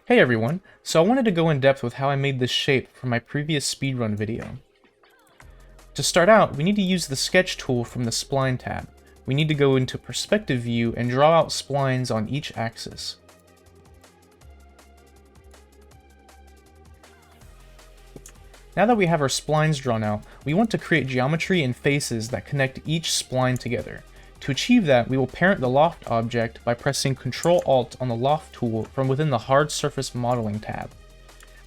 Hey everyone, so I wanted to go in depth with how I made this shape from my previous speedrun video. To start out, we need to use the sketch tool from the spline tab. We need to go into perspective view and draw out splines on each axis. Now that we have our splines drawn out, we want to create geometry and faces that connect each spline together. To achieve that, we will parent the loft object by pressing Ctrl-Alt on the loft tool from within the Hard Surface Modeling tab.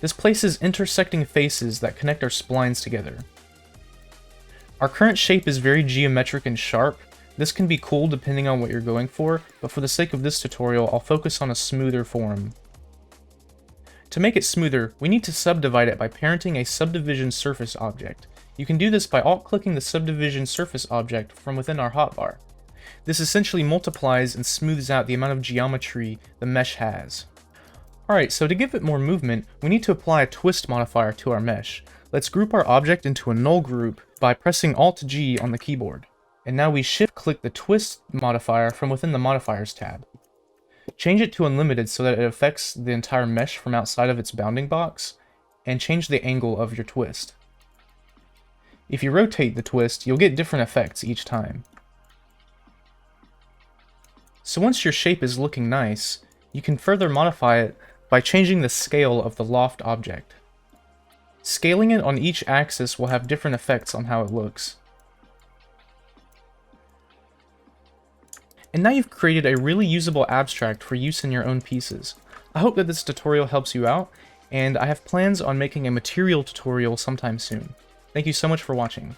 This places intersecting faces that connect our splines together. Our current shape is very geometric and sharp. This can be cool depending on what you're going for, but for the sake of this tutorial, I'll focus on a smoother form. To make it smoother, we need to subdivide it by parenting a subdivision surface object. You can do this by alt-clicking the subdivision surface object from within our hotbar. This essentially multiplies and smooths out the amount of geometry the mesh has. Alright, so to give it more movement, we need to apply a twist modifier to our mesh. Let's group our object into a null group by pressing Alt-G on the keyboard. And now we shift-click the twist modifier from within the modifiers tab. Change it to unlimited so that it affects the entire mesh from outside of its bounding box, and change the angle of your twist. If you rotate the twist, you'll get different effects each time. So once your shape is looking nice, you can further modify it by changing the scale of the loft object. Scaling it on each axis will have different effects on how it looks. And now you've created a really usable abstract for use in your own pieces. I hope that this tutorial helps you out, and I have plans on making a material tutorial sometime soon. Thank you so much for watching.